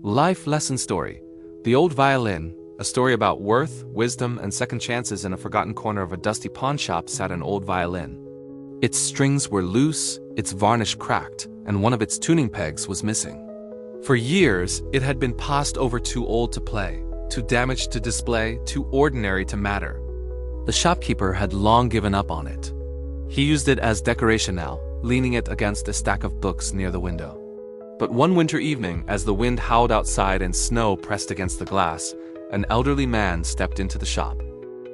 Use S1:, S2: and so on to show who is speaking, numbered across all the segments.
S1: Life Lesson Story. The Old Violin, a story about worth, wisdom, and second chances. In a forgotten corner of a dusty pawn shop sat an old violin. Its strings were loose, its varnish cracked, and one of its tuning pegs was missing. For years, it had been passed over too old to play, too damaged to display, too ordinary to matter. The shopkeeper had long given up on it. He used it as decoration now, leaning it against a stack of books near the window. But one winter evening, as the wind howled outside and snow pressed against the glass, an elderly man stepped into the shop.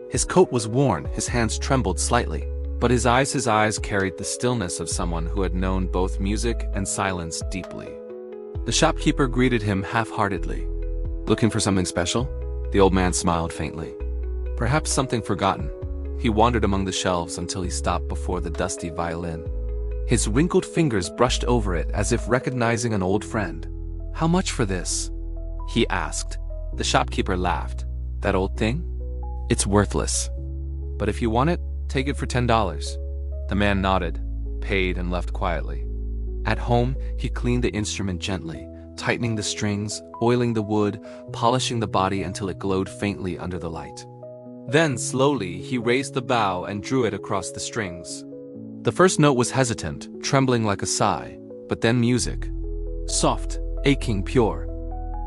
S1: His coat was worn, his hands trembled slightly, but his eyes carried the stillness of someone who had known both music and silence deeply. The shopkeeper greeted him half-heartedly. "Looking for something special?" The old man smiled faintly. "Perhaps something forgotten." He wandered among the shelves until he stopped before the dusty violin. His wrinkled fingers brushed over it as if recognizing an old friend. "How much for this?" he asked. The shopkeeper laughed. "That old thing? It's worthless. But if you want it, take it for $10. The man nodded, paid, and left quietly. At home, he cleaned the instrument gently, tightening the strings, oiling the wood, polishing the body until it glowed faintly under the light. Then, slowly, he raised the bow and drew it across the strings. The first note was hesitant, trembling like a sigh, but then music. Soft, aching, pure.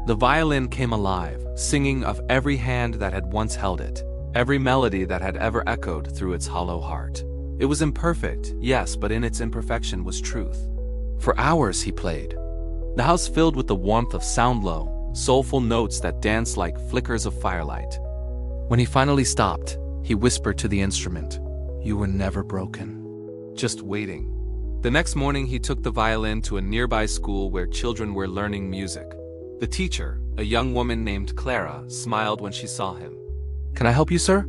S1: The violin came alive, singing of every hand that had once held it, every melody that had ever echoed through its hollow heart. It was imperfect, yes, but in its imperfection was truth. For hours he played. The house filled with the warmth of sound low, soulful notes that danced like flickers of firelight. When he finally stopped, he whispered to the instrument, "You were never broken. Just waiting." The next morning he took the violin to a nearby school where children were learning music. The teacher, a young woman named Clara, smiled when she saw him. "Can I help you, sir?"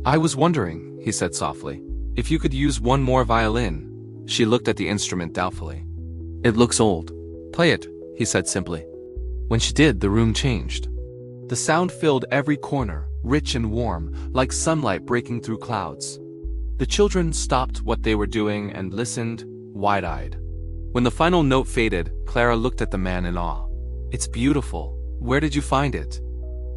S1: "I was wondering," he said softly, "if you could use one more violin." She looked at the instrument doubtfully. "It looks old." "Play it," he said simply. When she did, the room changed. The sound filled every corner, rich and warm, like sunlight breaking through clouds. The children stopped what they were doing and listened, wide-eyed. When the final note faded, Clara looked at the man in awe. "It's beautiful. Where did you find it?"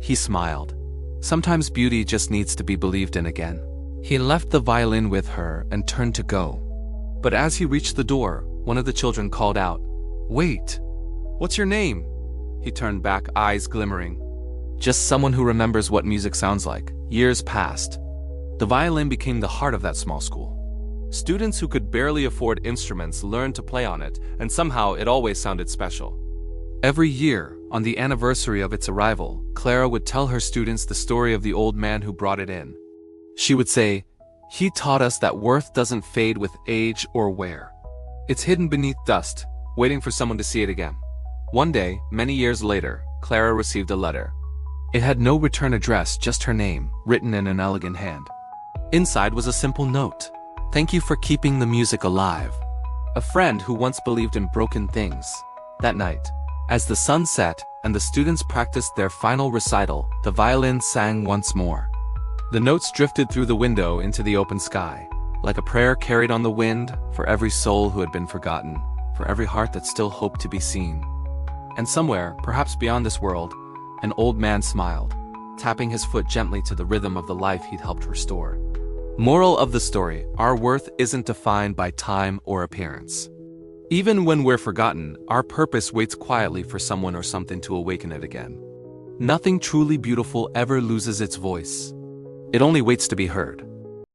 S1: He smiled. Sometimes beauty just needs to be believed in again. He left the violin with her and turned to go. But as he reached the door, one of the children called out, "Wait! What's your name?" He turned back, eyes glimmering. "Just someone who remembers what music sounds like." Years passed. The violin became the heart of that small school. Students who could barely afford instruments learned to play on it, and somehow it always sounded special. Every year, on the anniversary of its arrival, Clara would tell her students the story of the old man who brought it in. She would say, "He taught us that worth doesn't fade with age or wear. It's hidden beneath dust, waiting for someone to see it again." One day, many years later, Clara received a letter. It had no return address, just her name, written in an elegant hand. Inside was a simple note. "Thank you for keeping the music alive. A friend who once believed in broken things." That night, as the sun set and the students practiced their final recital, the violin sang once more. The notes drifted through the window into the open sky, like a prayer carried on the wind, for every soul who had been forgotten, for every heart that still hoped to be seen. And somewhere, perhaps beyond this world, an old man smiled, tapping his foot gently to the rhythm of the life he'd helped restore. Moral of the story: our worth isn't defined by time or appearance. Even when we're forgotten, our purpose waits quietly for someone or something to awaken it again. Nothing truly beautiful ever loses its voice. It only waits to be heard.